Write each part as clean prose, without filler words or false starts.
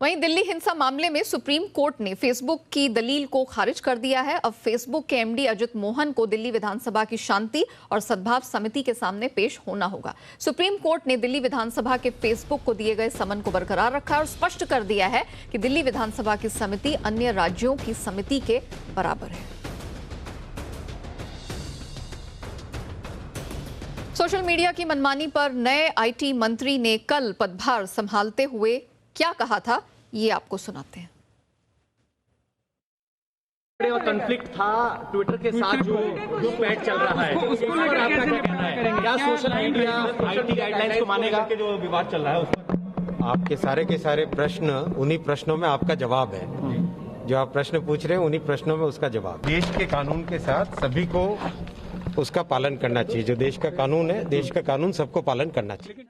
वहीं दिल्ली हिंसा मामले में सुप्रीम कोर्ट ने फेसबुक की दलील को खारिज कर दिया है। अब फेसबुक के एमडी अजित मोहन को दिल्ली विधानसभा की शांति और सद्भाव समिति के सामने पेश होना होगा। सुप्रीम कोर्ट ने दिल्ली विधानसभा के फेसबुक को दिए गए समन को बरकरार रखा और स्पष्ट कर दिया है कि दिल्ली विधानसभा की समिति अन्य राज्यों की समिति के बराबर है। सोशल मीडिया की मनमानी पर नए आईटी मंत्री ने कल पदभार संभालते हुए क्या कहा था, ये आपको सुनाते हैं। कॉन्फ्लिक्ट था ट्विटर के साथ जो पैट चल रहा है, उसको लेकर आपका क्या कहना है? क्या सोशल मीडिया आईटी गाइडलाइंस को मानेगा के जो विवाद चल रहा है उसमें? आपके सारे के सारे प्रश्न, उन्हीं प्रश्नों में आपका जवाब है। जो आप प्रश्न पूछ रहे हैं उन्हीं प्रश्नों में उसका जवाब। देश के कानून के साथ सभी को उसका पालन करना चाहिए। जो देश का कानून है, देश का कानून सबको पालन करना चाहिए।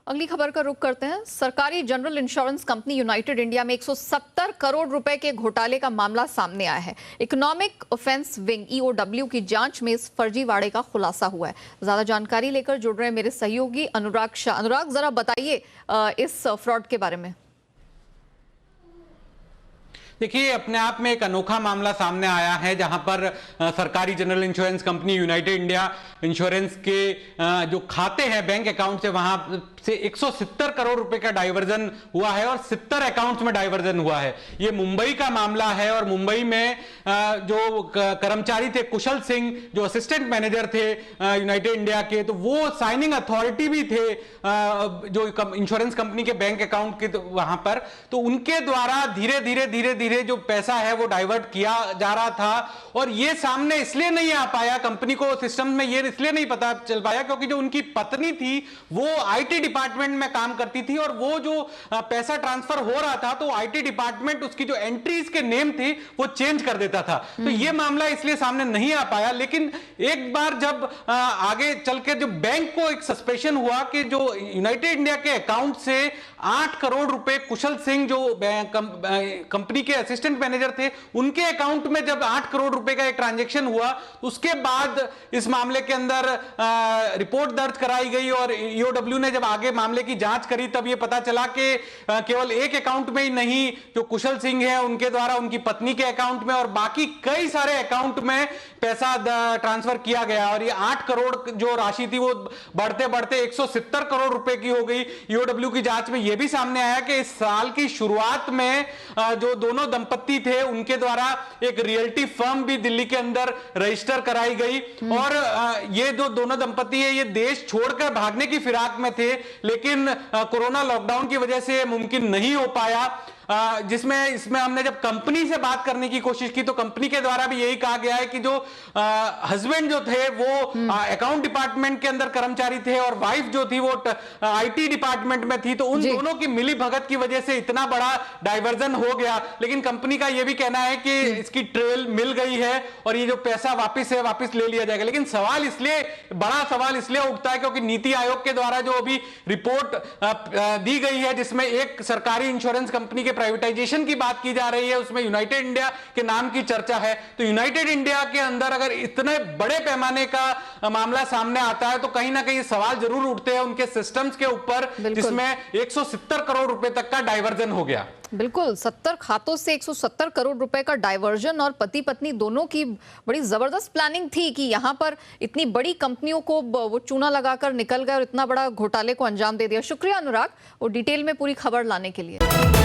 अगली खबर का रुख करते हैं। सरकारी general insurance company United India में 170 करोड़ रुपए के घोटाले का मामला सामने आया है। इकोनॉमिक ऑफेंस विंग ईओडब्ल्यू की जांच में इस फर्जीवाड़े का खुलासा हुआ है। ज्यादा जानकारी लेकर जुड़ रहे मेरे सहयोगी अनुराग शाह। अनुराग, जरा बताइए इस फ्रॉड के बारे में। देखिए, अपने आप में एक अनोखा मामला सामने आया है जहां पर सरकारी general insurance company United India insurance के जो खाते हैं बैंक अकाउंट से, वहां से 170 करोड़ रुपए का डाइवर्जन हुआ है और 70 अकाउंट्स में डाइवर्जन हुआ है। ये मुंबई का मामला है और मुंबई में जो कर्मचारी थे कुशल सिंह, जो असिस्टेंट मैनेजर थे यूनाइटेड इंडिया के, तो वो साइनिंग अथॉरिटी भी थे जो इंश्योरेंस कंपनी के बैंक अकाउंट के वहां पर। तो उनके द्वारा धीरे धीरे जो पैसा है वो डाइवर्ट किया जा रहा था और ये सामने इसलिए नहीं आ पाया, कंपनी को सिस्टम में ये इसलिए नहीं पता चल पाया क्योंकि जो उनकी पत्नी थी वो आईटी डिपार्टमेंट में काम करती थी और वो जो पैसा ट्रांसफर हो रहा था तो आईटी डिपार्टमेंट उसकी जो एंट्रीज के नेम थे वो चेंज कर देता था। तो ये मामला इसलिए सामने नहीं आ पाया। लेकिन एक बार जब आगे चल के जो बैंक को एक सस्पेशन हुआ कि जो यूनाइटेड इंडिया के अकाउंट से 8 करोड़ रुपए कुशल सिंह जो कंपनी के असिस्टेंट मैनेजर थे उनके अकाउंट में जब 8 करोड़ रुपए का एक ट्रांजैक्शन हुआ, उसके बाद इस मामले के अंदर रिपोर्ट दर्ज कराई गई और ईओडब्ल्यू ने जब आगे मामले की जांच करी तब यह पता चला कि केवल एक अकाउंट में ही नहीं, जो कुशल सिंह है उनके द्वारा उनकी पत्नी के अकाउंट में और बाकी कई सारे अकाउंट में पैसा ट्रांसफर किया गया और ये 8 करोड़ जो राशि थी वो बढ़ते बढ़ते 170 करोड़ रुपए की हो गई। ईओडब्ल्यू की जांच में यह भी सामने आया कि इस साल की शुरुआत में जो दोनों दंपत्ति थे उनके द्वारा एक रियल्टी फर्म भी दिल्ली के अंदर रजिस्टर कराई गई और ये जो दोनों दंपत्ति है ये देश छोड़कर भागने की फिराक में थे, लेकिन कोरोना लॉकडाउन की वजह से मुमकिन नहीं हो पाया। जिसमें इसमें हमने जब कंपनी से बात करने की कोशिश की तो कंपनी के द्वारा भी यही कहा गया है कि जो हस्बैंड जो थे वो अकाउंट डिपार्टमेंट के अंदर कर्मचारी थे और वाइफ जो थी वो आईटी डिपार्टमेंट में थी, तो उन दोनों की मिली भगत की वजह से इतना बड़ा डाइवर्जन हो गया। लेकिन कंपनी का यह भी कहना है कि इसकी ट्रेल मिल गई है और ये जो पैसा वापिस है वापिस ले लिया जाएगा। लेकिन बड़ा सवाल इसलिए उठता है क्योंकि नीति आयोग के द्वारा जो अभी रिपोर्ट दी गई है जिसमें एक सरकारी इंश्योरेंस कंपनी के प्राइवेटाइजेशन की बात की जा रही है, उसमें यूनाइटेड इंडिया के नाम की चर्चा है। तो यूनाइटेड इंडिया के अंदर अगर इतने बड़े पैमाने का मामला सामने आता है तो कहीं ना कहीं सवाल जरूर उठते हैं उनके सिस्टम्स के ऊपर, जिसमें 170 करोड़ रुपए तक का डाइवर्जन हो गया। बिल्कुल, 70 खातों से 170 करोड़ रुपए का डाइवर्जन और पति पत्नी दोनों की बड़ी जबरदस्त प्लानिंग थी कि यहां पर इतनी बड़ी कंपनियों को वो चूना लगाकर निकल गए और इतना बड़ा घोटाले को अंजाम दे दिया। शुक्रिया अनुराग, और डिटेल में पूरी खबर लाने के लिए।